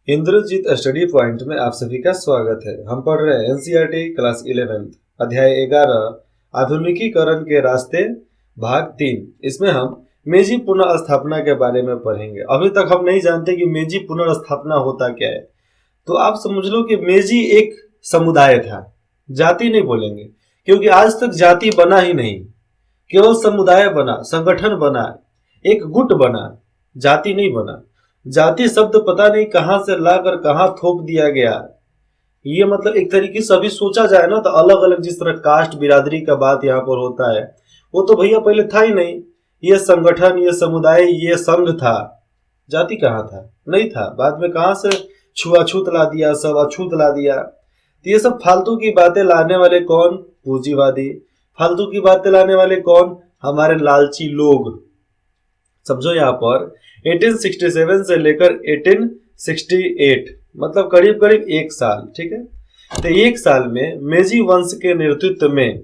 Indrajit study point में आप सभी का स्वागत है। हम पढ़ रहे हैं एनसीईआरटी क्लास 11 अध्याय 11 आधुनिकीकरण के रास्ते भाग 3। इसमें हम मेजी पुनर्स्थापना के बारे में पढ़ेंगे। अभी तक हम नहीं जानते कि मेजी पुनर्स्थापना होता क्या है। तो आप समझ लो कि मेजी एक समुदाय था, जाति नहीं बोलेंगे क्योंकि आज तक जाति बना ही नहीं, केवल समुदाय बना, संगठन बना, एक गुट बना, जाति नहीं बना। जाति शब्द पता नहीं कहां से लाकर कहां थोप दिया गया। ये मतलब एक तरीके से अभी सोचा जाए ना तो अलग अलग जिस तरह कास्ट बिरादरी का बात यहाँ पर होता है, वो तो भैया पहले था ही नहीं। ये संगठन, ये समुदाय, ये संघ था, जाति कहाँ था? नहीं था। बाद में कहां से छुआछूत ला दिया, सब अछूत ला दिया। तो ये सब फालतू की बातें लाने वाले कौन? पूंजीवादी। फालतू की बातें लाने वाले कौन? हमारे लालची लोग। समझो यहाँ पर 1867 से लेकर 1868 मतलब करीब करीब एक साल, ठीक है। तो एक साल में मेजी वंश के नेतृत्व में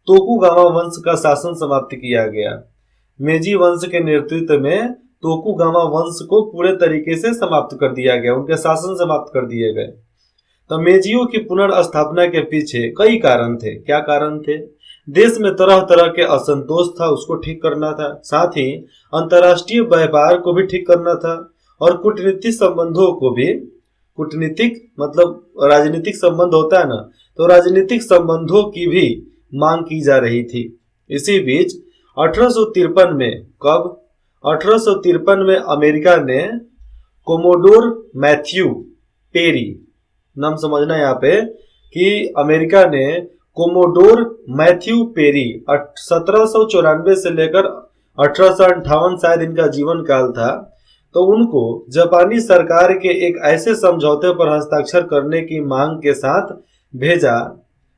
तोकुगावा वंश का शासन समाप्त किया गया। मेजी वंश के नेतृत्व में तोकुगावा वंश को पूरे तरीके से समाप्त कर दिया गया, उनके शासन समाप्त कर दिए गए। तो मेजियों की पुनर्स्थापना के पीछे कई कारण थे। क्या कारण थे? देश में तरह तरह के असंतोष था, उसको ठीक करना था। साथ ही अंतर्राष्ट्रीय व्यापार को भी ठीक करना था और कूटनीतिक संबंधों को भी, कूटनीतिक मतलब राजनीतिक संबंध होता है ना, तो राजनीतिक संबंधों की भी मांग की जा रही थी। इसी बीच 1853 में, कब? 1853 में अमेरिका ने कोमोडोर मैथ्यू पेरी, नाम समझना यहाँ पे कि अमेरिका ने कोमोडोर मैथ्यू पेरी 1794 से लेकर 1858 शायद इनका जीवन काल था, तो उनको जापानी सरकार के एक ऐसे समझौते पर हस्ताक्षर करने की मांग के साथ भेजा।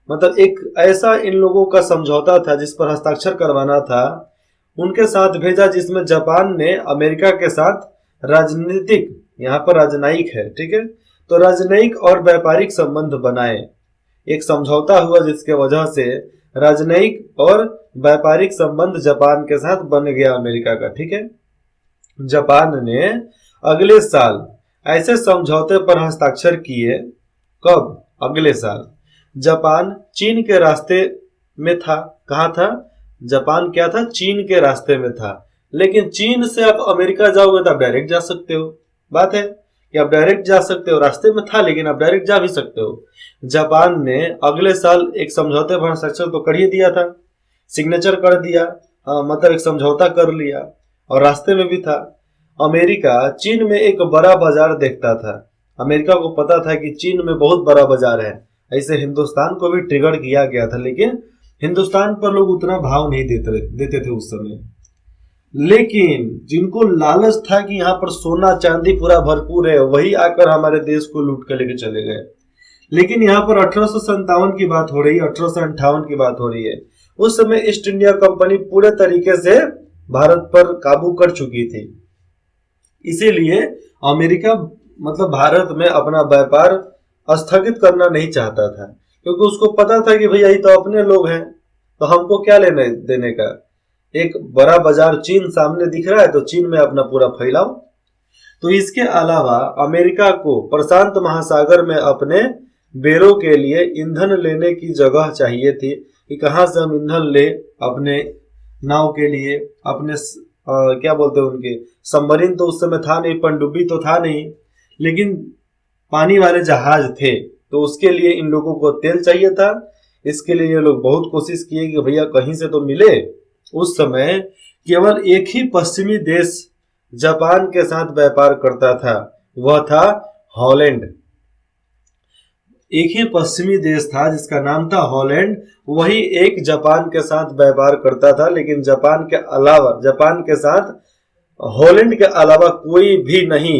मतलब एक ऐसा इन लोगों का समझौता था जिस पर हस्ताक्षर करवाना था, उनके साथ भेजा, जिसमें जापान ने अमेरिका के साथ राजनीतिक, यहाँ पर राजनयिक है, ठीक है, तो राजनयिक और व्यापारिक संबंध बनाए। एक समझौता हुआ जिसके वजह से राजनयिक और व्यापारिक संबंध जापान के साथ बन गया अमेरिका का, ठीक है। जापान ने अगले साल ऐसे समझौते पर हस्ताक्षर किए। कब? अगले साल। जापान चीन के रास्ते में था। कहाँ था? जापान क्या था? चीन के रास्ते में था। लेकिन चीन से आप अमेरिका जाओगे तो आप डायरेक्ट जा सकते हो। बात है कि आप डायरेक्ट जा सकते हो, रास्ते में था लेकिन आप डायरेक्ट जा भी सकते हो। जापान ने अगले साल एक समझौते पर हस्ताक्षर तो कर ही दिया था, सिग्नेचर कर दिया, मतलब एक समझौता कर लिया और रास्ते में भी था। अमेरिका चीन में एक बड़ा बाजार देखता था। अमेरिका को पता था कि चीन में बहुत बड़ा बाजार है। ऐसे हिंदुस्तान को भी ट्रिगर किया गया था, लेकिन हिंदुस्तान पर लोग उतना भाव नहीं देते थे उस समय। लेकिन जिनको लालच था कि यहाँ पर सोना चांदी पूरा भरपूर है, वही आकर हमारे देश को लूट कर लेके चले गए। लेकिन यहाँ पर 1857 की बात हो रही है, 1858 की बात हो रही है। उस समय ईस्ट इंडिया कंपनी पूरे तरीके से भारत पर काबू कर चुकी थी। इसीलिए अमेरिका मतलब भारत में अपना व्यापार स्थगित करना नहीं चाहता था, क्योंकि उसको पता था कि भैया ये तो अपने लोग हैं, तो हमको क्या लेने देने का। एक बड़ा बाजार चीन सामने दिख रहा है तो चीन में अपना पूरा फैलाओ। तो इसके अलावा अमेरिका को प्रशांत महासागर में अपने बेरों के लिए ईंधन लेने की जगह चाहिए थी कि कहां से हम ईंधन ले अपने नाव के लिए, अपने क्या बोलते हैं उनके सबमरीन तो उस समय था नहीं, पनडुब्बी तो था नहीं, लेकिन पानी वाले जहाज थे, तो उसके लिए इन लोगों को तेल चाहिए था। इसके लिए ये लोग बहुत कोशिश किए कि भैया कहीं से तो मिले। उस समय केवल एक ही पश्चिमी देश जापान के साथ व्यापार करता था, वह था हॉलैंड। एक ही पश्चिमी देश था जिसका नाम था हॉलैंड, वही एक जापान के साथ व्यापार करता था। लेकिन जापान के साथ हॉलैंड के अलावा कोई भी नहीं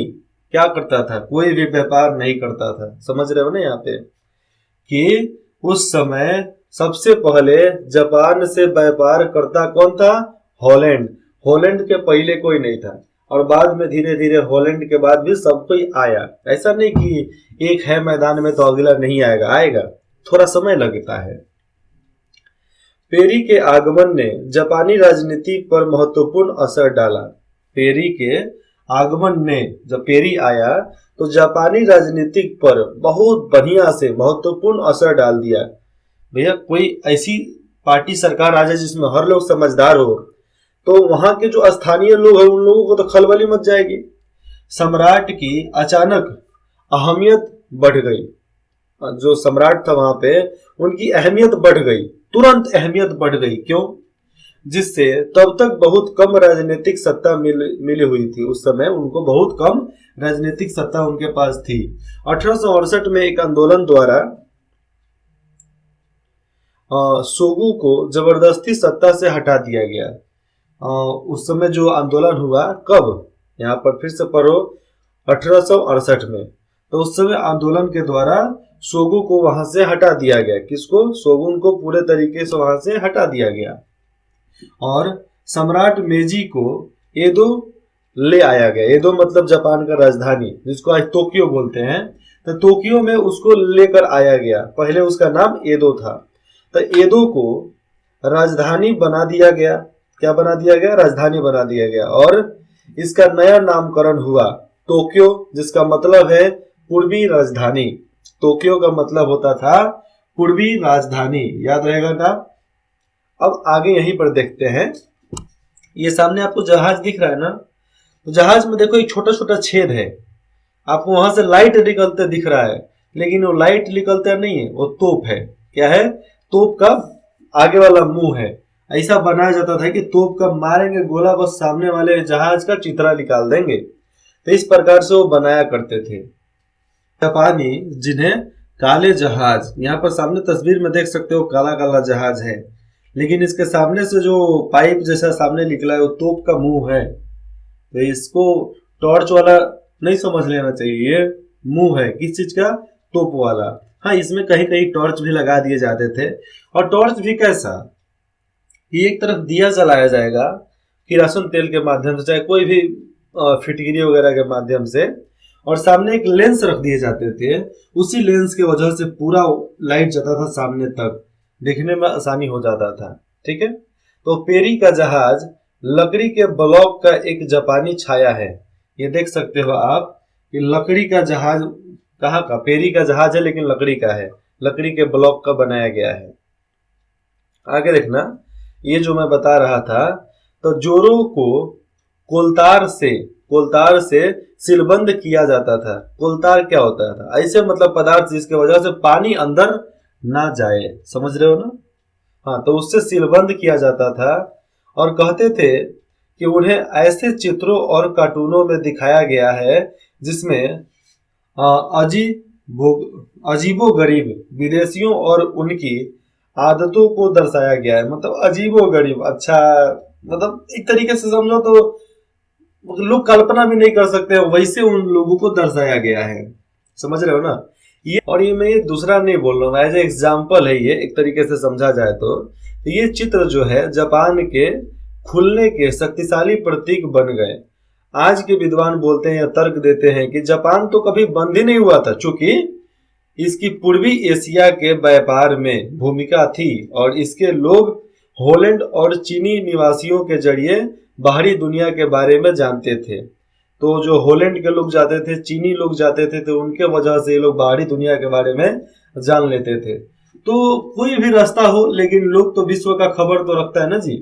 क्या करता था, कोई भी व्यापार नहीं करता था। समझ रहे हो ना यहाँ पे कि उस समय सबसे पहले जापान से व्यापार करता कौन था? हॉलैंड। हॉलैंड के पहले कोई नहीं था और बाद में धीरे धीरे हॉलैंड के बाद भी सब कोई आया। ऐसा नहीं कि एक है मैदान में तो अगला नहीं आएगा, आएगा, थोड़ा समय लगता है। पेरी के आगमन ने जापानी राजनीति पर महत्वपूर्ण असर डाला। पेरी के आगमन ने, जब पेरी आया तो जापानी राजनीतिक पर बहुत बढ़िया से महत्वपूर्ण असर डाल दिया। भैया कोई ऐसी पार्टी सरकार आ जाए जिसमें हर लोग समझदार हो, तो वहां के जो स्थानीय लोग हैं उन लोगों को तो खलबली मच जाएगी। सम्राट की अचानक अहमियत बढ़ गई। जो सम्राट था वहां पे, उनकी अहमियत बढ़ गई, तुरंत अहमियत बढ़ गई। क्यों? जिससे तब तक बहुत कम राजनीतिक सत्ता मिली हुई थी। उस समय उनको बहुत कम राजनीतिक सत्ता उनके पास थी। 1868 में एक आंदोलन द्वारा सोगु को जबरदस्ती सत्ता से हटा दिया गया। उस समय जो आंदोलन हुआ, कब? यहाँ पर फिर से पढ़ो, 1868 में। तो उस समय आंदोलन के द्वारा सोगु को वहां से हटा दिया गया। किसको? सोगुन को पूरे तरीके से वहां से हटा दिया गया और सम्राट मेजी को एदो ले आया गया। एदो मतलब जापान का राजधानी, जिसको आज टोक्यो बोलते हैं। तो टोक्यो में उसको लेकर आया गया। पहले उसका नाम एदो था। तो एदो को राजधानी बना दिया गया। क्या बना दिया गया? राजधानी बना दिया गया। और इसका नया नामकरण हुआ टोक्यो, जिसका मतलब है पूर्वी राजधानी। टोक्यो का मतलब होता था पूर्वी राजधानी, याद रहेगा ना। अब आगे यहीं पर देखते हैं। ये सामने आपको जहाज दिख रहा है ना, तो जहाज में देखो एक छोटा छोटा छेद है। आपको वहां से लाइट निकलते दिख रहा है, लेकिन वो लाइट निकलता नहीं है, वो तोप है। क्या है? तोप का आगे वाला मुंह है। ऐसा बनाया जाता था कि तोप का मारेंगे गोला, बस सामने वाले जहाज का चित्रा निकाल देंगे। तो इस प्रकार से वो बनाया करते थे जापानी, जिन्हें काले जहाज, यहाँ पर सामने तस्वीर में देख सकते हो काला काला जहाज है, लेकिन इसके सामने से जो पाइप जैसा सामने निकला है वो तोप का मुंह है। तो इसको टॉर्च वाला नहीं समझ लेना चाहिए, ये मुंह है किस चीज का? तोप वाला। हाँ, इसमें कहीं कहीं टॉर्च भी लगा दिए जाते थे। और टॉर्च भी कैसा कि एक तरफ दिया जलाया जाएगा किरोसिन तेल के माध्यम से, चाहे कोई भी फिटकिरी वगैरह के माध्यम से, और सामने एक लेंस रख दिए जाते थे। उसी लेंस की वजह से पूरा लाइट जाता था सामने तक, देखने में आसानी हो जाता था। ठीक है। तो पेरी का जहाज लकड़ी के ब्लॉक का एक जापानी छाया है। ये देख सकते हो आप कि लकड़ी का जहाज कहाँ का? पेरी का जहाज है, लेकिन लकड़ी का है, लकड़ी के ब्लॉक का बनाया गया है। आगे देखना, ये जो मैं बता रहा था, तो जोरों को कोलतार से सीलबंद किया जाता था। कोलतार क्या होता था? ऐसे मतलब पदार्थ जिसके वजह से पानी अंदर ना जाए, समझ रहे हो ना। हाँ, तो उससे सीलबंद किया जाता था। और कहते थे कि उन्हें ऐसे चित्रों और कार्टूनों में दिखाया गया है जिसमें अजीबो गरीब विदेशियों और उनकी आदतों को दर्शाया गया है। मतलब अजीबो गरीब, अच्छा मतलब एक तरीके से समझो तो लोग कल्पना भी नहीं कर सकते, वैसे उन लोगों को दर्शाया गया है। समझ रहे हो ना। ये और ये मैं दूसरा नहीं बोल रहा हूँ, एज ए एग्जाम्पल है ये, एक तरीके से समझा जाए तो ये चित्र जो है जापान के खुलने के शक्तिशाली प्रतीक बन गए। आज के विद्वान बोलते हैं या तर्क देते हैं कि जापान तो कभी बंद ही नहीं हुआ था, चूंकि इसकी पूर्वी एशिया के व्यापार में भूमिका थी और इसके लोग हॉलैंड और चीनी निवासियों के जरिए बाहरी दुनिया के बारे में जानते थे। तो जो हॉलैंड के लोग जाते थे, चीनी लोग जाते थे, तो उनके वजह से ये लोग बाहरी दुनिया के बारे में जान लेते थे। तो कोई भी रास्ता हो, लेकिन लोग तो विश्व का खबर तो रखता है ना जी।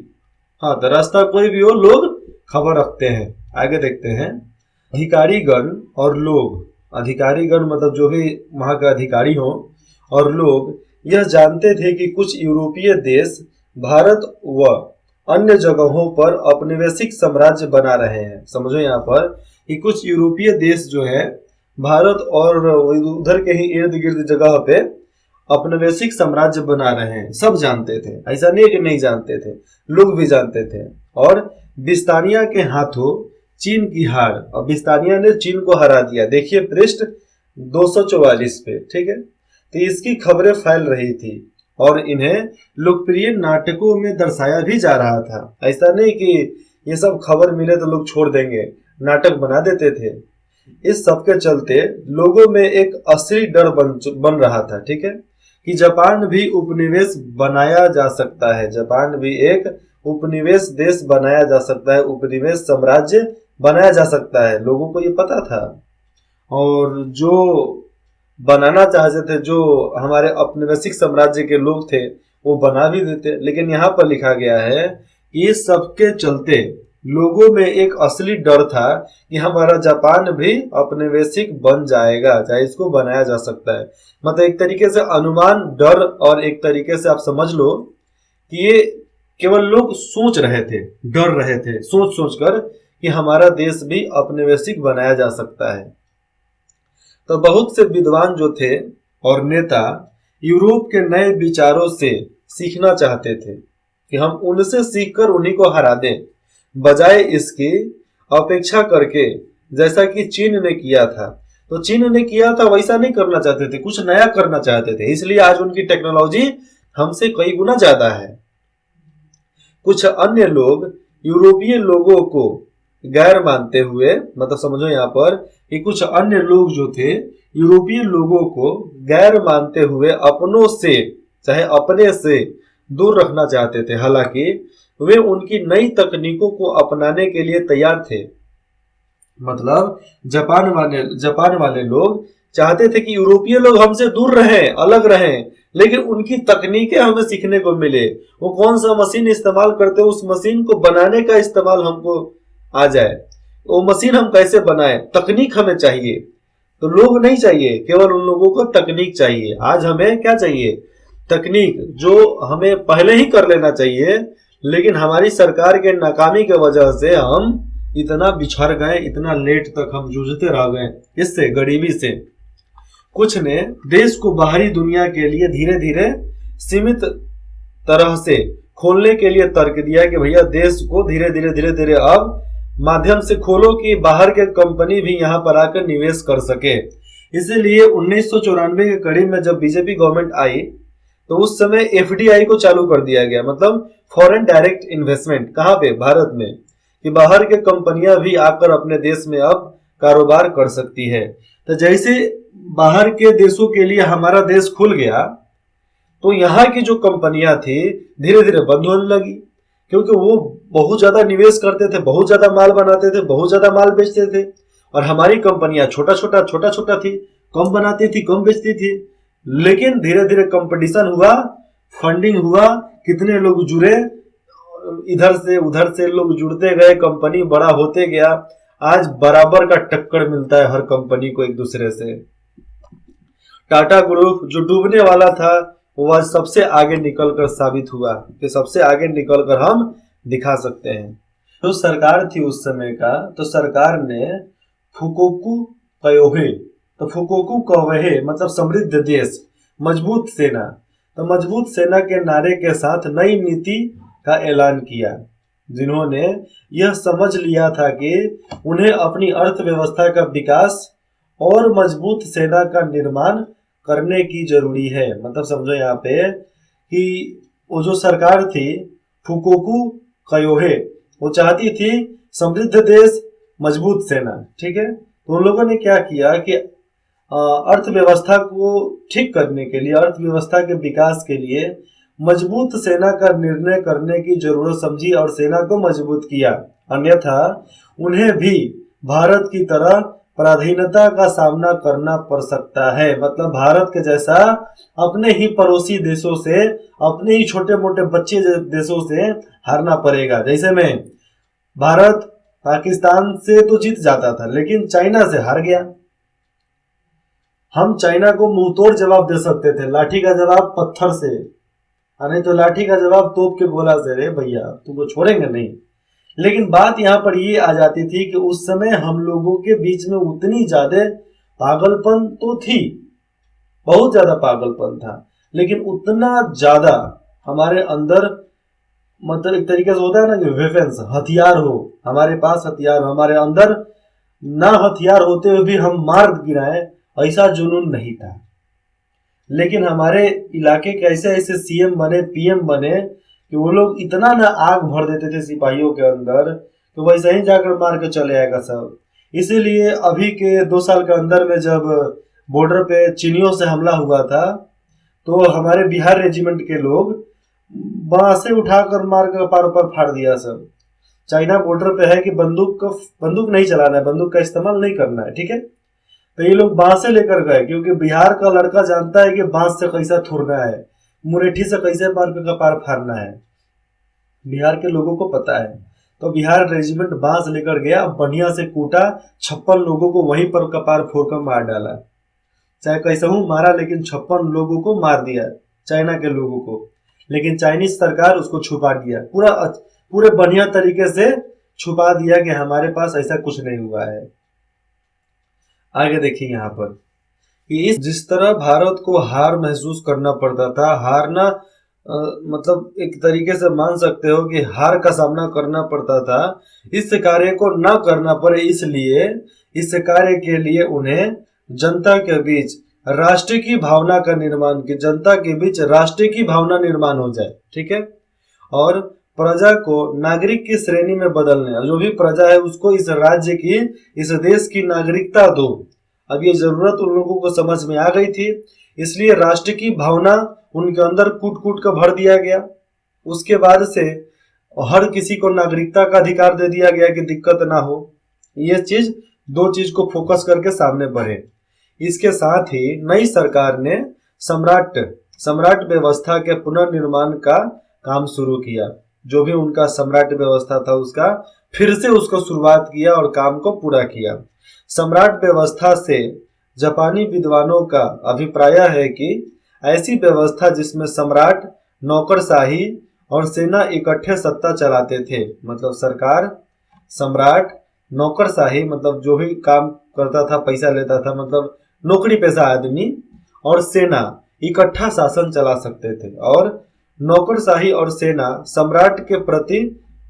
हाँ, तो रास्ता कोई भी हो, लोग खबर रखते हैं। आगे देखते हैं। अधिकारीगण और लोग, अधिकारीगण मतलब जो भी वहां का अधिकारी हो, और लोग यह जानते थे कि कुछ यूरोपीय देश भारत व अन्य जगहों पर औपनिवेशिक साम्राज्य बना रहे हैं। समझो यहाँ पर कि कुछ यूरोपीय देश जो है भारत और उधर के ही इर्द गिर्द जगह पे औपनिवेशिक साम्राज्य बना रहे हैं। सब जानते थे, ऐसा नहीं कि नहीं जानते थे, लोग भी जानते थे। और बिस्तानिया के हाथों चीन की हार, और बिस्तानिया ने चीन को हरा दिया। देखिए पृष्ठ 244 पे। ठीक है। तो इसकी खबरें फैल रही थी और इन्हें लोकप्रिय नाटकों में दर्शाया भी जा रहा था। ऐसा नहीं कि ये सब खबर मिले तो लोग छोड़ देंगे, नाटक बना देते थे। इस सब के चलते लोगों में एक असली डर बन रहा था। ठीक है, कि जापान भी उपनिवेश बनाया जा सकता है, जापान भी एक उपनिवेश देश बनाया जा सकता है, उपनिवेश साम्राज्य बनाया जा सकता है। लोगों को ये पता था। और जो बनाना चाहते थे, जो हमारे औपनिवेशिक साम्राज्य के लोग थे, वो बना भी देते। लेकिन यहाँ पर लिखा गया है कि इस सबके चलते लोगों में एक असली डर था कि हमारा जापान भी औपनिवेशिक बन जाएगा, चाहे इसको बनाया जा सकता है। मतलब एक तरीके से अनुमान, डर, और एक तरीके से आप समझ लो कि ये केवल लोग सोच रहे थे, डर रहे थे, सोच सोच कर कि हमारा देश भी औपनिवेशिक बनाया जा सकता है। तो बहुत से विद्वान जो थे और नेता यूरोप के नए विचारों से सीखना चाहते थे कि हम उनसे सीखकर उन्हीं को हरा दें, बजाय इसकी अपेक्षा करके जैसा कि चीन ने किया था। तो चीन ने किया था वैसा नहीं करना चाहते थे, कुछ नया करना चाहते थे, इसलिए आज उनकी टेक्नोलॉजी हमसे कई गुना ज्यादा है। कुछ अन्य लोग यूरोपीय लोगों को गैर मानते हुए, मतलब समझो यहाँ पर कि कुछ अन्य लोग जो थे यूरोपीय लोगों को गैर मानते हुए अपनों से, चाहे अपने से दूर रखना चाहते थे। हालांकि वे उनकी नई तकनीकों को अपनाने के लिए तैयार थे। मतलब जापान वाले लोग चाहते थे कि यूरोपीय लोग हमसे दूर रहें, अलग रहें, लेकिन उनकी तकनीकें हमें सीखने को मिले। वो कौन सा मशीन इस्तेमाल करते हैं, उस मशीन को बनाने का इस्तेमाल हमको आ जाए। वो मशीन हम कैसे बनाए, तकनीक हमें चाहिए। तो लोग नहीं चाहिए, केवल उन लोगों को तकनीक चाहिए। आज हमें क्या चाहिए, तकनीक, जो हमें पहले ही कर लेना चाहिए। लेकिन हमारी सरकार के नाकामी के वजह से हम इतना बिछड़ गए, इतना लेट तक हम जूझते रह गए इससे, गरीबी से। कुछ ने देश को बाहरी दुनिया के लिए धीरे धीरे सीमित तरह से खोलने के लिए तर्क दिया कि भैया देश को धीरे धीरे अब माध्यम से खोलो कि बाहर के कंपनी भी यहाँ पर आकर निवेश कर सके। इसीलिए 1994 के कड़ी में जब बीजेपी गवर्नमेंट आई तो उस समय एफडीआई को चालू कर दिया गया, मतलब फॉरेन डायरेक्ट इन्वेस्टमेंट। कहाँ पे, भारत में, कि बाहर के कंपनियां भी आकर अपने देश में अब कारोबार कर सकती है। तो जैसे बाहर के देशों के लिए हमारा देश खुल गया तो यहाँ की जो कंपनियां थी धीरे धीरे बंद होने लगी, क्योंकि वो बहुत ज्यादा निवेश करते थे, बहुत ज्यादा माल बनाते थे, बहुत ज्यादा माल बेचते थे। और हमारी कंपनियां छोटा छोटा थी, कम बनाती थी, कम बेचती थी। लेकिन धीरे धीरे कंपटीशन हुआ, फंडिंग हुआ, कितने लोग जुड़े, इधर से उधर से लोग जुड़ते गए, कंपनी बड़ा होते गया। आज बराबर का टक्कर मिलता है हर कंपनी को एक दूसरे से। टाटा ग्रुप जो डूबने वाला था वो आज सबसे आगे निकलकर साबित हुआ कि सबसे आगे निकलकर हम दिखा सकते हैं। जो सरकार थी उस समय का, तो सरकार ने फुकोकू कयोहे, तो फुकोकू कयोहे मतलब समृद्ध देश, मजबूत सेना, तो मजबूत सेना के नारे के साथ नई नीति का ऐलान किया, जिन्होंने यह समझ लिया था कि उन्हें अपनी अर्थव्यवस्था का विकास और मजबूत सेना का निर्माण करने की जरूरी है। मतलब समझो यहाँ पे कि वो जो सरकार थी फुकोकू कयोहे, वो चाहती थी समृद्ध देश, मजबूत सेना, ठीक है। तो उन लोगों ने क्या किया कि अर्थव्यवस्था को ठीक करने के लिए, अर्थव्यवस्था के विकास के लिए मजबूत सेना का निर्णय करने की जरूरत समझी और सेना को मजबूत किया। अन्यथा उन्हें भी भारत की तरह पराधीनता का सामना करना पड़ सकता है। मतलब भारत के जैसा अपने ही पड़ोसी देशों से, अपने ही छोटे मोटे बच्चे देशों से हारना पड़ेगा। जैसे में भारत पाकिस्तान से तो जीत जाता था लेकिन चाइना से हार गया। हम चाइना को मुंह तोड़ जवाब दे सकते थे, लाठी का जवाब पत्थर से, नहीं तो लाठी का जवाब तोप के गोला से, रे भैया तुमको छोड़ेंगे नहीं। लेकिन बात यहाँ पर ये आ जाती थी कि उस समय हम लोगों के बीच में उतनी ज्यादा पागलपन तो थी, बहुत ज्यादा पागलपन था, लेकिन उतना ज्यादा हमारे अंदर, मतलब एक तरीके से होता है ना कि वेपन्स, हथियार हो, हमारे पास हथियार हो, हमारे अंदर ना हथियार होते हुए भी हम मार गिराए, ऐसा जुनून नहीं था। लेकिन हमारे इलाके के ऐसे ऐसे सीएम बने, पीएम बने कि वो लोग इतना ना आग भर देते थे सिपाहियों के अंदर तो वैसे ही जाकर मार के चले आएगा सब। इसीलिए अभी के 2 साल के अंदर में जब बॉर्डर पे चीनियों से हमला हुआ था तो हमारे बिहार रेजिमेंट के लोग बांसे उठाकर मार कर पार पर फाड़ दिया सब। चाइना बॉर्डर पे है कि बंदूक नहीं चलाना है, बंदूक का इस्तेमाल नहीं करना है, ठीक है। तो ये लोग बांस से लेकर गए, क्योंकि बिहार का लड़का जानता है कि बांस से कैसा थुरना है, मुरेठी से कैसे मार के कपार फाड़ना है, बिहार के लोगों को पता है। तो बिहार रेजिमेंट बांस लेकर गया, बढ़िया से कूटा, 56 लोगों को वहीं पर कपार फोड़ कर मार डाला। चाहे कैसे हूँ मारा, लेकिन 56 लोगों को मार दिया, चाइना के लोगों को। लेकिन चाइनीज सरकार उसको छुपा दिया, पूरे बढ़िया तरीके से छुपा दिया कि हमारे पास ऐसा कुछ नहीं हुआ है। आगे देखिए यहाँ पर कि जिस तरह भारत को हार महसूस करना पड़ता था, हारना मतलब एक तरीके से मान सकते हो कि हार का सामना करना पड़ता था, इस कार्य को ना करना पड़े, इसलिए इस कार्य के लिए उन्हें जनता के बीच राष्ट्र की भावना का निर्माण, की जनता के बीच राष्ट्र की भावना निर्माण हो जाए, ठीक है। और प्रजा को नागरिक की श्रेणी में बदलने, जो भी प्रजा है उसको इस राज्य की, इस देश की नागरिकता दो। अब ये जरूरत उन लोगों को समझ में आ गई थी, इसलिए राष्ट्र की भावना उनके अंदर कूट कूट कर भर दिया गया। उसके बाद से हर किसी को नागरिकता का अधिकार दे दिया गया कि दिक्कत ना हो। ये चीज, दो चीज को फोकस करके सामने बढ़े। इसके साथ ही नई सरकार ने सम्राट व्यवस्था के पुनर्निर्माण का काम शुरू किया। जो भी उनका सम्राट व्यवस्था था उसका फिर से उसको शुरुआत किया और काम को पूरा किया। सम्राट व्यवस्था से जापानी विद्वानों का अभिप्राय है कि ऐसी व्यवस्था जिसमें सम्राट, नौकरशाही और सेना इकट्ठे सत्ता चलाते थे। मतलब सरकार, सम्राट, नौकरशाही मतलब जो भी काम करता था पैसा लेता था, मतलब नौकरी पेशा आदमी, और सेना इकट्ठा शासन चला सकते थे। और नौकरशाही और सेना सम्राट के प्रति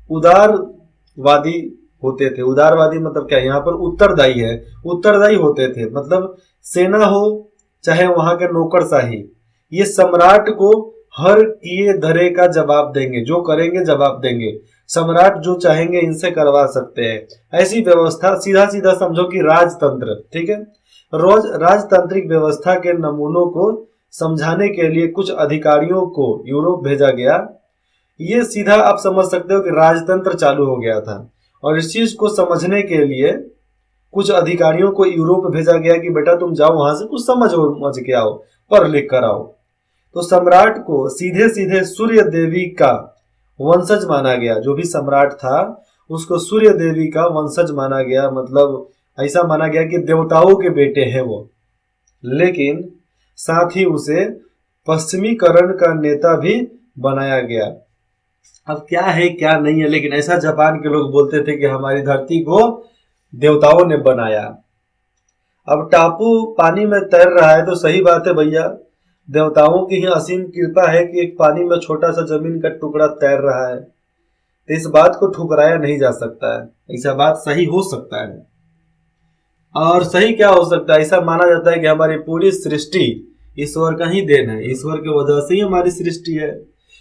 उदारवादी होते थे। उदारवादी मतलब क्या, यहाँ पर उत्तरदायी है, उत्तरदायी होते थे। मतलब सेना हो चाहे वहां के नौकरशाही, ये सम्राट को हर किए धरे का जवाब देंगे, जो करेंगे जवाब देंगे। सम्राट जो चाहेंगे इनसे करवा सकते हैं, ऐसी व्यवस्था। सीधा सीधा समझो कि राजतंत्र, ठीक है। राजतांत्रिक व्यवस्था के नमूनों को समझाने के लिए कुछ अधिकारियों को यूरोप भेजा गया। ये सीधा आप समझ सकते हो कि राजतंत्र चालू हो गया था। और इस चीज को समझने के लिए कुछ अधिकारियों को यूरोप भेजा गया कि बेटा तुम जाओ वहां से कुछ समझ के आओ, पढ़ लिख कर आओ। तो सम्राट को सीधे सीधे सूर्य देवी का वंशज माना गया। जो भी सम्राट था उसको सूर्य देवी का वंशज माना गया, मतलब ऐसा माना गया कि देवताओं के बेटे हैं वो। लेकिन साथ ही उसे पश्चिमीकरण का नेता भी बनाया गया। अब क्या है क्या नहीं है, लेकिन ऐसा जापान के लोग बोलते थे कि हमारी धरती को देवताओं ने बनाया। अब टापू पानी में तैर रहा है तो सही बात है भैया, देवताओं की ही असीम कृपा है कि एक पानी में छोटा सा जमीन का टुकड़ा तैर रहा है। तो इस बात को ठुकराया नहीं जा सकता है, ऐसा बात सही हो सकता है। और सही क्या हो सकता है, ऐसा माना जाता है कि हमारी पूरी सृष्टि ईश्वर का ही देन है, ईश्वर की वजह से ही हमारी सृष्टि है।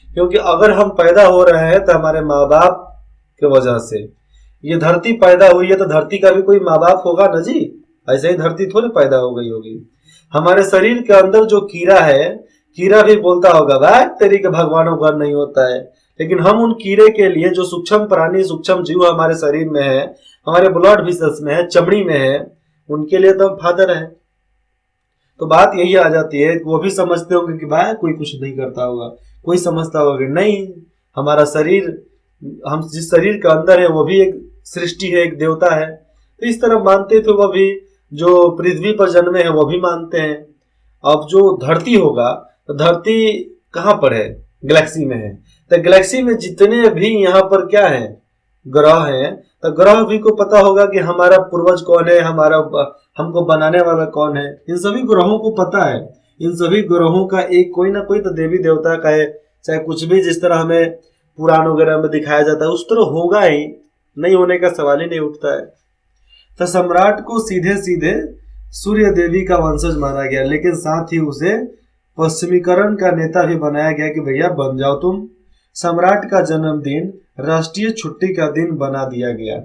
क्योंकि अगर हम पैदा हो रहे हैं तो हमारे माँ बाप के वजह से। ये धरती पैदा हुई है तो धरती का भी कोई माँ बाप होगा ना जी, ऐसे ही धरती थोड़ी पैदा हो गई होगी। हमारे शरीर के अंदर जो कीड़ा है, कीड़ा भी बोलता होगा भाई तेरी के भगवानों घर नहीं होता है। लेकिन हम उन कीड़े के लिए, जो सूक्ष्म प्राणी, सूक्ष्म जीव हमारे शरीर में है, हमारे ब्लड विसेल्स में है, चमड़ी में है, उनके लिए तो हम फादर है। तो बात यही आ जाती है, वो भी समझते होंगे कि भाई कोई कुछ नहीं करता होगा, कोई समझता होगा कि नहीं हमारा शरीर, हम जिस शरीर के अंदर है वो भी एक सृष्टि है, एक देवता है। तो इस तरह मानते थे वो भी, जो पृथ्वी पर जन्मे हैं वो भी मानते हैं। अब जो धरती होगा, तो धरती कहाँ पर है, गैलेक्सी में है। तो गैलेक्सी में जितने भी यहाँ पर क्या है, ग्रह हैं, तो ग्रह भी को पता होगा कि हमारा पूर्वज कौन है, हमारा हमको बनाने वाला कौन है। इन सभी ग्रहों को पता है। इन सभी ग्रहों का एक कोई ना कोई तो देवी देवता का है, चाहे कुछ भी जिस तरह हमें पुराण वगैरह में दिखाया जाता है उस तरह होगा ही, नहीं होने का सवाल ही नहीं उठता है। तो सम्राट को सीधे सीधे सूर्य देवी का वंशज माना गया, लेकिन साथ ही उसे पश्चिमीकरण का नेता भी बनाया गया कि भैया बन जाओ तुम। सम्राट का जन्मदिन राष्ट्रीय छुट्टी का दिन बना दिया गया।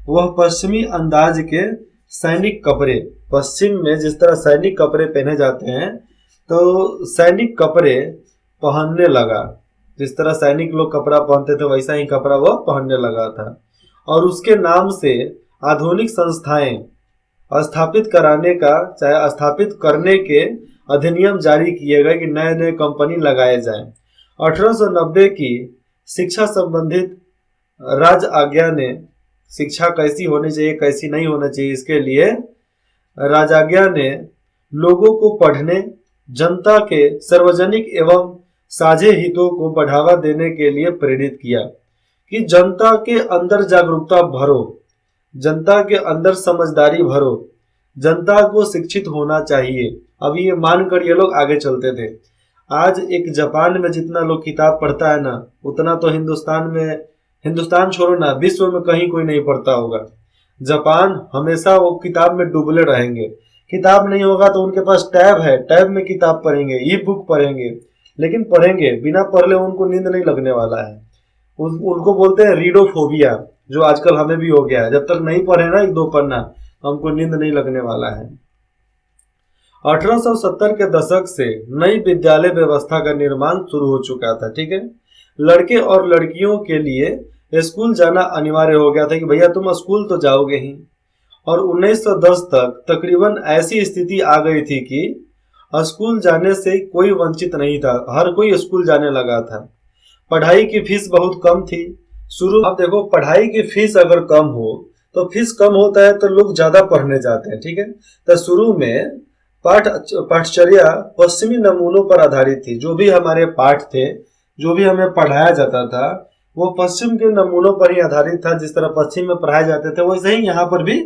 वह पश्चिमी अंदाज के सैनिक कपड़े, पश्चिम में जिस तरह सैनिक कपड़े पहने जाते हैं, तो सैनिक कपड़े पहनने लगा। जिस तरह सैनिक लोग कपड़ा पहनते थे वैसा ही कपड़ा वह पहनने लगा था। और उसके नाम से आधुनिक संस्थाएं स्थापित कराने का चाहे स्थापित करने के अधिनियम जारी किए गए कि नए नए कंपनी लगाए जाएं। 1890 की शिक्षा संबंधित राज आज्ञा ने शिक्षा कैसी होनी चाहिए कैसी नहीं होनी चाहिए इसके लिए राजाज्ञा ने लोगों को पढ़ने, जनता के सार्वजनिक एवं साझे हितों को बढ़ावा देने के लिए प्रेरित किया कि जनता के अंदर जागरूकता भरो, जनता के अंदर समझदारी भरो, जनता को शिक्षित होना चाहिए। अब ये मानकर ये लोग आगे चलते थे। आज एक जापान में जितना लोग किताब पढ़ता है ना, उतना तो हिंदुस्तान छोड़ो ना, विश्व में कहीं कोई नहीं पढ़ता होगा। जापान हमेशा वो किताब में डूबले रहेंगे। किताब नहीं होगा तो उनके पास टैब है, टैब में किताब पढ़ेंगे, ई बुक पढ़ेंगे, लेकिन पढ़ेंगे, बिना पढ़ ले उनको नींद नहीं लगने वाला है। उनको बोलते हैं रीडोफोबिया, जो आजकल हमें भी हो गया है। जब तक नहीं पढ़े ना एक दो पन्ना, हमको नींद नहीं लगने वाला है। 1870 के दशक से नई विद्यालय व्यवस्था का निर्माण शुरू हो चुका था। ठीक है, लड़के और लड़कियों के लिए स्कूल जाना अनिवार्य हो गया था कि भैया तुम स्कूल तो जाओगे ही। और 1910 तक तकरीबन ऐसी स्थिति आ गई थी कि स्कूल जाने से कोई वंचित नहीं था, हर कोई स्कूल जाने लगा था। पढ़ाई की फीस बहुत कम थी। शुरू आप देखो, पढ़ाई की फीस अगर कम हो तो फीस कम होता है तो लोग ज्यादा पढ़ने जाते हैं। ठीक है, तो शुरू में पाठचर्या पश्चिमी नमूनों पर आधारित थी। जो भी हमारे पाठ थे, जो भी हमें पढ़ाया जाता था, वो पश्चिम के नमूनों पर ही आधारित था। जिस तरह पश्चिम में पढ़ाए जाते थे वैसे ही यहाँ पर भी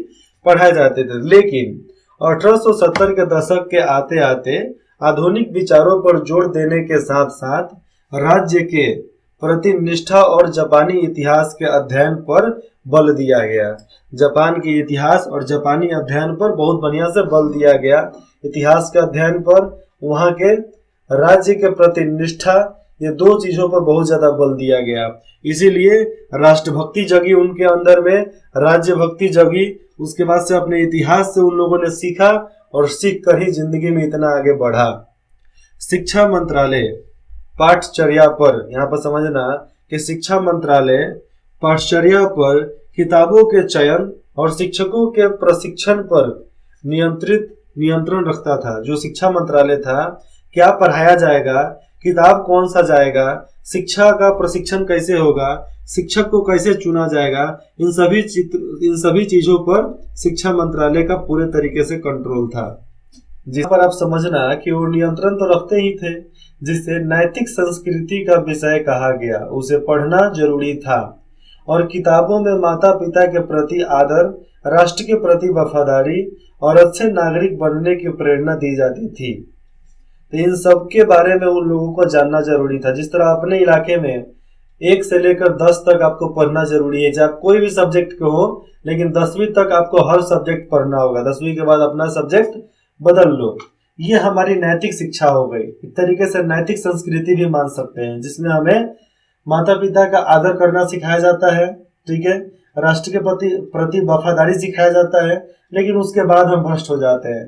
पढ़ाए जाते थे। लेकिन 1870 के दशक के आते आते आधुनिक विचारों पर जोर देने के साथ साथ राज्य के प्रति निष्ठा और जापानी इतिहास के अध्ययन पर बल दिया गया। जापान के इतिहास और जापानी अध्ययन पर बहुत बढ़िया से बल दिया गया। इतिहास के अध्ययन पर, वहाँ के राज्य के प्रति निष्ठा, ये दो चीजों पर बहुत ज्यादा बल दिया गया। इसीलिए राष्ट्रभक्ति जगी उनके अंदर में, राज्य भक्ति जगी। उसके बाद से अपने इतिहास से उन लोगों ने सीखा और सीख कर ही जिंदगी में इतना आगे बढ़ा। शिक्षा मंत्रालय पाठचर्या पर, यहाँ पर समझना कि शिक्षा मंत्रालय पाठचर्या पर किताबों के चयन और शिक्षकों के प्रशिक्षण पर नियंत्रण रखता था। जो शिक्षा मंत्रालय था, क्या पढ़ाया जाएगा, किताब कौन सा जाएगा, शिक्षा का प्रशिक्षण कैसे होगा, शिक्षक को कैसे चुना जाएगा, इन सभी चीजों पर शिक्षा मंत्रालय का पूरे तरीके से कंट्रोल था। जिस पर आप समझना कि वो नियंत्रण तो रखते ही थे। जिसे नैतिक संस्कृति का विषय कहा गया, उसे पढ़ना जरूरी था। और किताबों में माता पिता के प्रति आदर, राष्ट्र के प्रति वफादारी और अच्छे नागरिक बनने की प्रेरणा दी जाती थी। तो इन सब के बारे में उन लोगों को जानना जरूरी था। जिस तरह अपने इलाके में 1 से लेकर 10 तक आपको पढ़ना जरूरी है, चाहे आप कोई भी सब्जेक्ट के हो, लेकिन 10वीं तक आपको हर सब्जेक्ट पढ़ना होगा। 10वीं के बाद अपना सब्जेक्ट बदल लो। ये हमारी नैतिक शिक्षा हो गई। एक तरीके से नैतिक संस्कृति भी मान सकते हैं, जिसमें हमें माता पिता का आदर करना सिखाया जाता है। ठीक है, राष्ट्र के प्रति वफादारी सिखाया जाता है। लेकिन उसके बाद हम भ्रष्ट हो जाते हैं।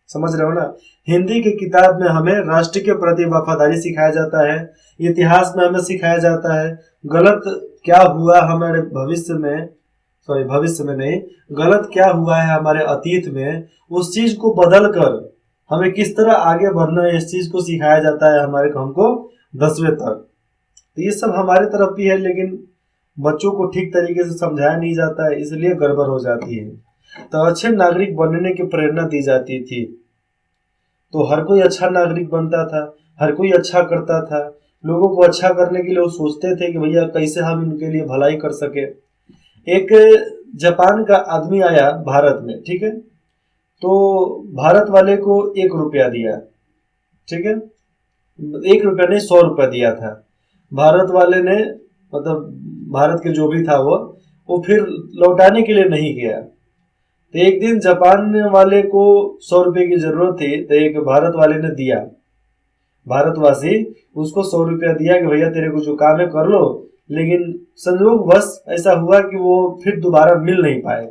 समझ रहे हो ना। हिंदी की किताब में हमें राष्ट्र के प्रति वफादारी सिखाया जाता है। इतिहास में हमें सिखाया जाता है गलत क्या हुआ हमारे भविष्य में नहीं, गलत क्या हुआ है हमारे अतीत में, उस चीज को बदल कर हमें किस तरह आगे बढ़ना है, इस चीज को सिखाया जाता है हमको 10वीं तक। तो ये सब हमारे तरफ भी है, लेकिन बच्चों को ठीक तरीके से समझाया नहीं जाता है, इसलिए गड़बड़ हो जाती है। तो अच्छे नागरिक बनने की प्रेरणा दी जाती थी। तो हर कोई अच्छा नागरिक बनता था, हर कोई अच्छा करता था। लोगों को अच्छा करने के लिए वो सोचते थे कि भैया कैसे हम इनके लिए भलाई कर सके। एक जापान का आदमी आया भारत में, ठीक है, तो भारत वाले को 1 रुपया दिया। ठीक है, 1 रुपया नहीं 100 रुपया दिया था। भारत वाले ने, मतलब भारत के जो भी था वो फिर लौटाने के लिए नहीं गया। तो एक दिन जापान वाले को 100 रुपये की जरूरत थी, तो एक भारत वाले ने दिया। भारतवासी उसको 100 रुपया दिया कि भैया तेरे को जो काम है कर लो। लेकिन संयोग बस ऐसा हुआ कि वो फिर दोबारा मिल नहीं पाए।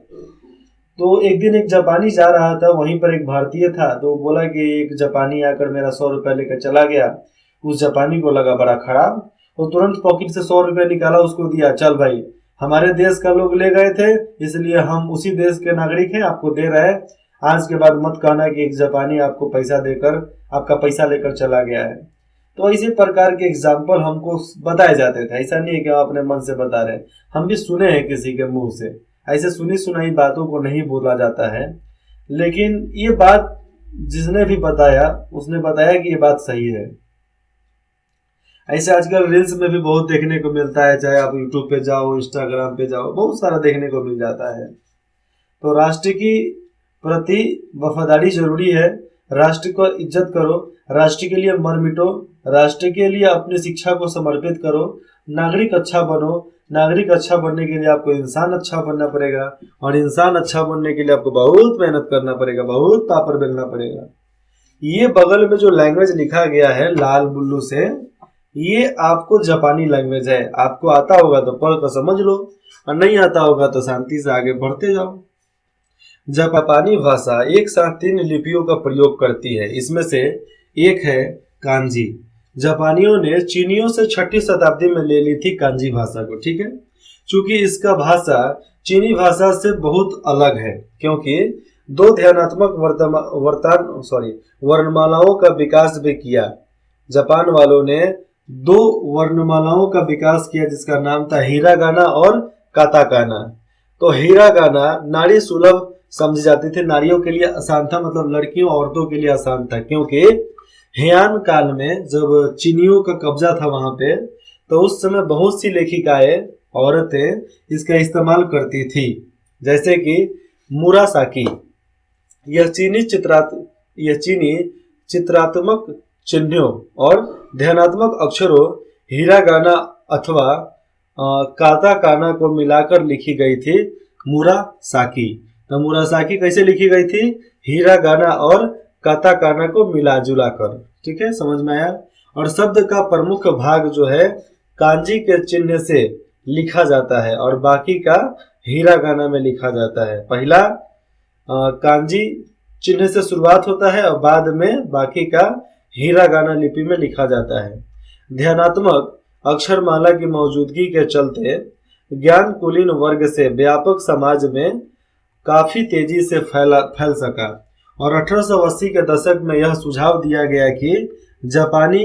तो एक दिन एक जापानी जा रहा था, वहीं पर एक भारतीय था, तो बोला कि एक जापानी आकर मेरा 100 रुपया लेकर चला गया। उस जापानी को लगा बड़ा खराब, तो तुरंत पॉकेट से 100 रुपया निकाला, उसको दिया। चल भाई, हमारे देश का लोग ले गए थे, इसलिए हम उसी देश के नागरिक हैं, आपको दे रहे हैं, आज के बाद मत कहना कि एक जापानी आपको पैसा देकर आपका पैसा लेकर चला गया है। तो इसी प्रकार के एग्जाम्पल हमको बताए जाते थे। ऐसा नहीं है कि हम अपने मन से बता रहे हैं, हम भी सुने हैं किसी के मुंह से। ऐसे सुनी सुनाई बातों को नहीं बोला जाता है, लेकिन ये बात जिसने भी बताया उसने बताया कि ये बात सही है। ऐसे आजकल रील्स में भी बहुत देखने को मिलता है, चाहे आप यूट्यूब पे जाओ, इंस्टाग्राम पे जाओ, बहुत सारा देखने को मिल जाता है। तो राष्ट्र की प्रति वफादारी जरूरी है। राष्ट्र को इज्जत करो, राष्ट्र के लिए मर मिटो, राष्ट्र के लिए अपनी शिक्षा को समर्पित करो, नागरिक अच्छा बनो। नागरिक अच्छा बनने के लिए आपको इंसान अच्छा बनना पड़ेगा, और इंसान अच्छा बनने के लिए आपको बहुत मेहनत करना पड़ेगा, बहुत पापड़ बेलना पड़ेगा। ये बगल में जो लैंग्वेज लिखा गया है लाल बुल्लू से, ये आपको जापानी लैंग्वेज है। आपको आता होगा तो पढ़ कर समझ लो, और नहीं आता होगा तो शांति से आगे बढ़ते जाओ। जापानी भाषा एक साथ 3 लिपियों का प्रयोग करती है। इसमें से एक है कांजी। जापानियों ने चीनियों से 6वीं शताब्दी में ले ली थी कांजी भाषा को, ठीक है। चूंकि इसका भाषा चीनी भाषा से बहुत अलग है, क्योंकि 2 ध्यानात्मक वर्णमालाओं का विकास भी किया। जापान वालों ने 2 वर्णमालाओं का विकास किया, जिसका नाम था हिरागाना और काताकाना। तो हिरागाना नारी सुलभ समझी जाती थी, नारियों के लिए आसान था, मतलब लड़कियों औरतों के लिए आसान था। क्योंकि हेयान काल में जब चीनियों का कब्जा था वहां पे, तो उस समय बहुत सी लेखिकाएं औरतें इसका इस्तेमाल करती थी, जैसे कि मुरासाकी। यह चीनी चित्रात्मक चिन्हों और ध्यानात्मक अक्षरों हिरागाना अथवा काताकाना को मिलाकर लिखी गई थी मुरासाकी। तो मुरासाकी कैसे लिखी गई थी? हिरागाना और काताकाना को मिला जुला कर, ठीक है, समझ में आया। और शब्द का प्रमुख भाग जो है कांजी के चिन्ह से लिखा जाता है, और बाकी का हिरागाना में लिखा जाता है। पहला कांजी चिन्ह से शुरुआत होता है, और बाद में बाकी का हिरागाना लिपि में लिखा जाता है। ध्यानात्मक अक्षरमाला की मौजूदगी के चलते ज्ञान कुलीन वर्ग से व्यापक समाज में काफी तेजी से फैल सका, और 1880 के दशक में यह सुझाव दिया गया कि जापानी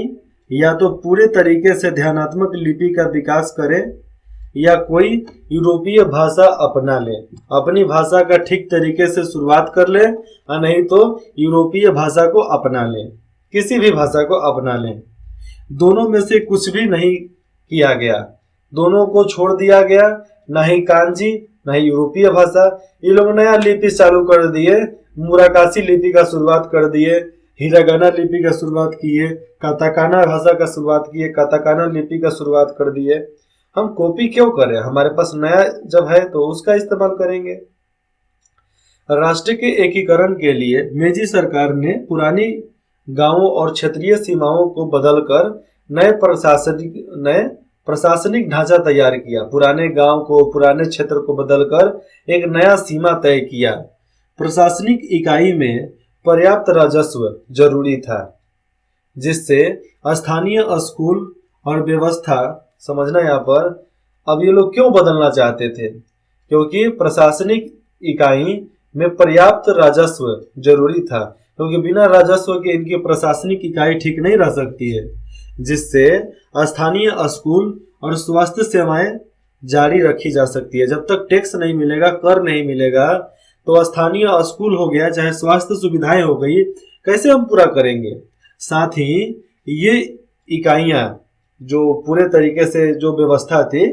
या तो पूरे तरीके से ध्यानात्मक लिपि का विकास करे, या कोई यूरोपीय भाषा अपना ले। अपनी भाषा का ठीक तरीके से शुरुआत कर ले, और नहीं तो यूरोपीय भाषा को अपना ले, किसी भी भाषा को अपना ले। दोनों में से कुछ भी नहीं किया गया, दोनों को छोड़ दिया गया, ना ही कांजी ना ही यूरोपीय भाषा। ये लोग नया लिपि चालू कर दिए, मुराकासी लिपि का शुरुआत कर दिए, हिरागाना लिपि का शुरुआत किए, काताकाना भाषा का शुरुआत किए, काताकाना लिपि का शुरुआत कर दिए। हम कॉपी क्यों करें? हमारे पास नया जब है तो उसका इस्तेमाल करेंगे। राष्ट्र के एकीकरण के लिए मेजी सरकार ने पुरानी गांवों और क्षेत्रीय सीमाओं को बदलकर नए प्रशासनिक ढांचा तैयार किया। पुराने गांव को, पुराने क्षेत्र को बदलकर एक नया सीमा तय किया। प्रशासनिक इकाई में पर्याप्त राजस्व जरूरी था, जिससे स्थानीय स्कूल और व्यवस्था, समझना यहाँ पर, अब ये लोग क्यों बदलना चाहते थे? क्योंकि प्रशासनिक इकाई में पर्याप्त राजस्व जरूरी था, क्योंकि बिना राजस्व के इनकी प्रशासनिक इकाई ठीक नहीं रह सकती है, जिससे स्थानीय स्कूल और स्वास्थ्य सेवाएं जारी रखी जा सकती है। जब तक टैक्स नहीं मिलेगा, कर नहीं मिलेगा, तो स्थानीय स्कूल हो गया, चाहे स्वास्थ्य सुविधाएं हो गई, कैसे हम पूरा करेंगे? साथ ही ये इकाइयां जो पूरे तरीके से जो व्यवस्था थी,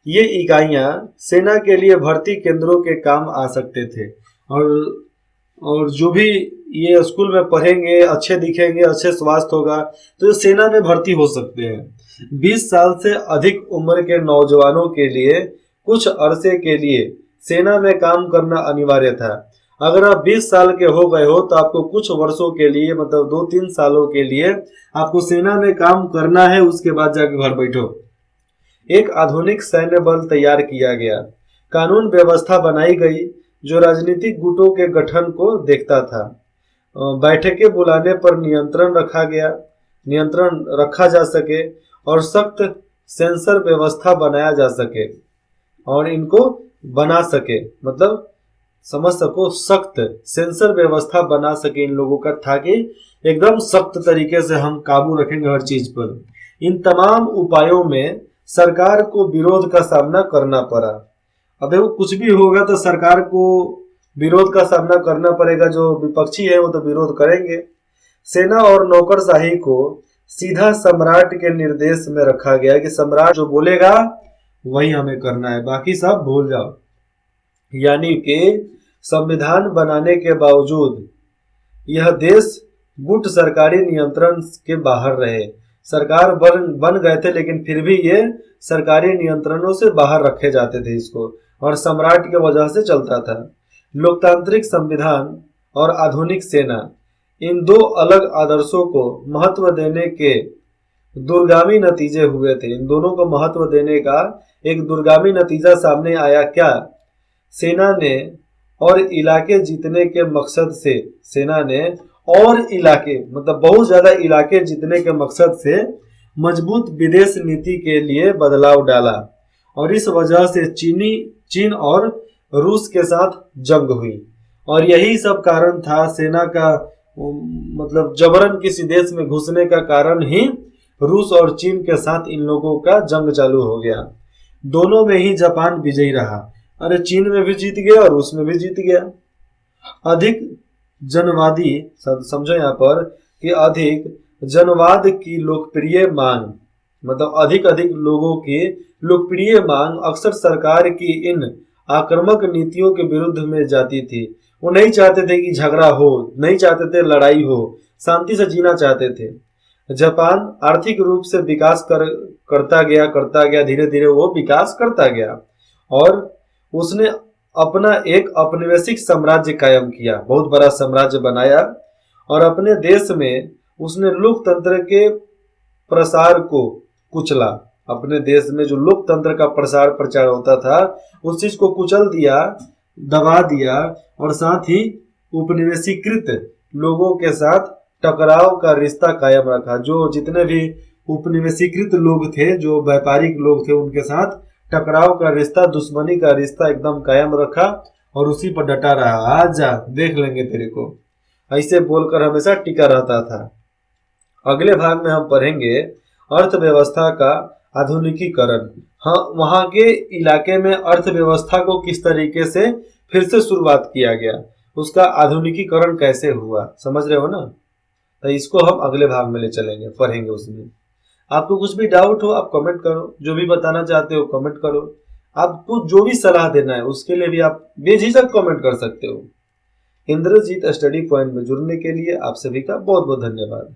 ये इकाइयां सेना के लिए भर्ती केंद्रों के काम आ सकते थे, और जो भी ये स्कूल में पढ़ेंगे, अच्छे दिखेंगे, अच्छे स्वास्थ्य होगा, तो ये सेना में भर्ती हो सकते हैं। 20 साल से अधिक उम्र के नौजवानों के लिए कुछ अरसे के लिए सेना में काम करना अनिवार्य था। अगर आप 20 साल के हो गए हो तो आपको कुछ वर्षों के लिए, मतलब 2-3 सालों के लिए आपको सेना में काम करना है, उसके बाद जाके घर बैठो। एक आधुनिक सैन्य बल तैयार किया गया, कानून व्यवस्था बनाई गई जो राजनीतिक गुटों के गठन को देखता था। बैठकें बुलाने पर नियंत्रण रखा जा सके, और सख्त सेंसर व्यवस्था बनाया जा सके, और इनको बना सके, मतलब समझ सको, सख्त सेंसर व्यवस्था बना सके इन लोगों का, ताकि एकदम सख्त तरीके से हम काबू रखेंगे हर चीज पर। इन तमाम उपायों में सरकार को विरोध का सामना करना पड़ा। अब देखो, कुछ भी होगा तो सरकार को विरोध का सामना करना पड़ेगा। जो विपक्षी है वो तो विरोध करेंगे। सेना और नौकरशाही को सीधा सम्राट के निर्देश में रखा गया कि सम्राट जो बोलेगा वही हमें करना है, बाकी सब भूल जाओ। यानी कि संविधान बनाने के बावजूद यह देश गुट सरकारी नियंत्रण के बाहर रहे। सरकार बन गए थे, लेकिन फिर भी ये सरकारी नियंत्रणों से बाहर रखे जाते थे इसको, और सम्राट के वजह से चलता था। लोकतांत्रिक संविधान और आधुनिक सेना, इन दो अलग आदर्शों को महत्व देने के दूरगामी नतीजे हुए थे। इन दोनों को महत्व देने का एक दूरगामी नतीजा सामने आया। क्या? सेना ने और इलाके जीतने के मकसद से, सेना ने और इलाके मतलब बहुत ज्यादा इलाके जीतने के मकसद से मजबूत विदेश नीति के लिए बदलाव डाला, और इस वजह से चीन और रूस के साथ जंग हुई। और यही सब कारण था सेना का मतलब जबरन किसी देश में घुसने का कारण ही रूस और चीन के साथ इन लोगों का जंग चालू हो गया। दोनों में ही जापान विजयी रहा। अरे चीन में भी जीत गया और रूस में भी जीत गया। अधिक जनवादी, समझो यहाँ पर कि अधिक जनवाद की लोकप्रिय मांग, मतलब अधिक लोगों की लोकप्रिय मांग अक्सर सरकार की इन आक्रामक नीतियों के विरुद्ध में जाती थी। वो नहीं चाहते थे कि झगड़ा हो, नहीं चाहते थे लड़ाई हो, शांति से जीना चाहते थे। जापान आर्थिक रूप से विकास करता गया, धीरे धीरे वो विकास करता गया, और उसने अपना एक औपनिवेशिक साम्राज्य कायम किया, बहुत बड़ा साम्राज्य बनाया, और अपने देश में उसने लोकतंत्र के प्रसार को कुचला। अपने देश में जो लोकतंत्र का प्रसार प्रचार होता था उस चीज को कुचल दिया, दबा दिया, और साथ ही उपनिवेशीकृत लोगों के साथ टकराव का रिश्ता कायम रखा। जो जितने भी उपनिवेशीकृत लोग थे, जो व्यापारिक लोग थे, उनके साथ टकराव का रिश्ता, दुश्मनी का रिश्ता एकदम कायम रखा, और उसी पर डटा रहा। आजा देख लेंगे तेरे को, ऐसे बोलकर हमेशा टिका रहता था। अगले भाग में हम पढ़ेंगे अर्थव्यवस्था का आधुनिकीकरण। हाँ, वहां के इलाके में अर्थव्यवस्था को किस तरीके से फिर से शुरुआत किया गया, उसका आधुनिकीकरण कैसे हुआ, समझ रहे हो ना। तो इसको हम अगले भाग में ले चलेंगे, पढ़ेंगे उसमें। आपको कुछ भी डाउट हो आप कमेंट करो, जो भी बताना चाहते हो कमेंट करो। आपको जो भी सलाह देना है उसके लिए भी आप बेझिझक कमेंट कर सकते हो। इंद्रजीत स्टडी पॉइंट में जुड़ने के लिए आप सभी का बहुत बहुत धन्यवाद।